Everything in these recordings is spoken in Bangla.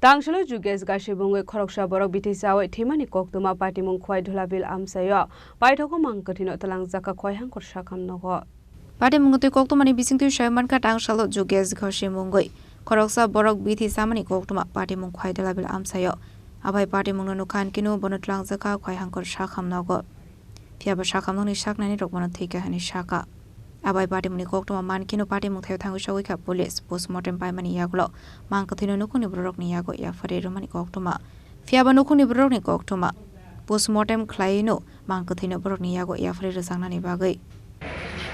Tangshalo Juges Gashibungwe Khoroksha Borok Bitisawe Thimani Koktuma Party Mung Khwai Dhulabil Amsayo Paithoko Mangkatino Talang Zaka Khwai Hangkor Shakam Nogo Party Mungtu Koktumani Bisingtu Shayman Ka Tangshalo Juges Gashibungwe Khoroksha Borok Bitisamani Koktuma Party Mung Khwai Dhulabil Amsayo Abai Party Mung Nukan Kinu Bonotlang Zaka Khwai Hangkor Shakam Nogo Fiaba Shakam Noni Shaknani Rokmana Thika Hani Shaka Abai Party Muni Koktuma Man Kinu Party Mung Theo Thangu Shawika Police Postmortem Paimani Yaglo Mangkatino Nukuni Borok ni Yago Yafare Romani Koktuma Fiaba Nukuni Borok ni Koktuma Postmortem Klaino Mangkatino Borok ni Yago Yafare Sangnani Bagai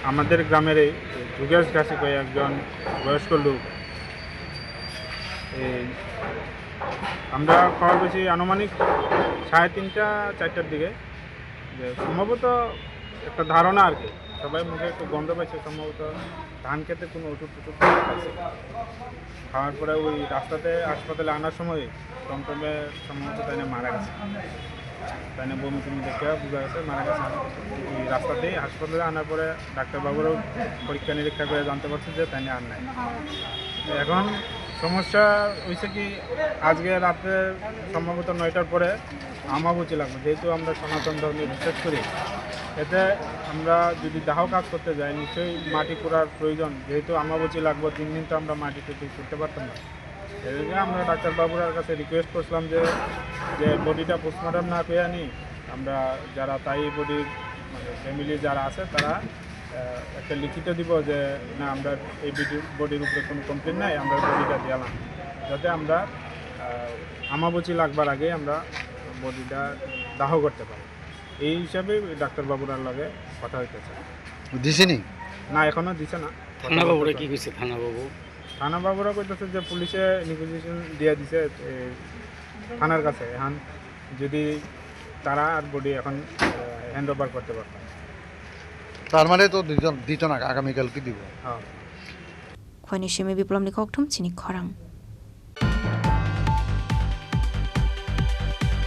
আমাদের গ্রামের এই যুগেশ গাছে একজন বয়স্ক লোক আমরা খবর পেয়েছি আনুমানিক 3:30-4টার দিকে যে সম্ভবত একটা ধারণা আর কি সবাই মুখে একটু গন্ধ পাইছে সম্ভবত ধান খেতে কোনো ওষুধ খাইছে খাওয়ার পরে ওই রাস্তাতে হাসপাতালে আনার সময় টমটমে সম্ভবত তাই মারা গেছে তাই বমি টমি দেখে বোঝা গেছে মারা গেছে ওই রাস্তাতেই হাসপাতালে আনার পরে ডাক্তারবাবুরাও পরীক্ষা নিরীক্ষা করে জানতে পারছে যে তাই আর নাই এখন সমস্যা হয়েছে কি আজকে রাতে সম্ভবত 9টার পরে আমাবুচি লাগবে যেহেতু আমরা সনাতন ধর্মে বিশ্বাস করি এতে আমরা যদি দাহ কাজ করতে যাই নিশ্চয়ই মাটি পোড়ার প্রয়োজন যেহেতু আমাবুচি লাগবে 3 দিন তো আমরা মাটিতে করতে পারতাম না এদিকে আমরা ডাক্তারবাবুরার কাছে রিকোয়েস্ট করছিলাম যে বডিটা পোস্টমর্টম না পেয়ে আনি আমরা যারা তাই বডির মানে ফ্যামিলি যারা আছে তারা একটা লিখিত দিব যে না আমরা এই বডির উপরে কোনো কমপ্লেন নাই আমরা বডিটা দিলাম যাতে আমরা আমাবুচি লাগবার আগে আমরা বডিটা দাহ করতে পারি এই হিসাবে ডাক্তারবাবুরার লগে কথা হইতেছে দিছেনি না এখনো দিছে না থানাবাবুরা কি কইছে থানাবাবুরা কইতেছে যে পুলিশে নিগোসিয়েশন দিয়ে দিছে থানার কাছে এখন যদি তারা আর বডি এখন হ্যান্ড ওভার করতে পারত তার মানে তো দিত না আগামীকাল কি দিব খনি শিমি বিপ্লব নি koktum chini khorang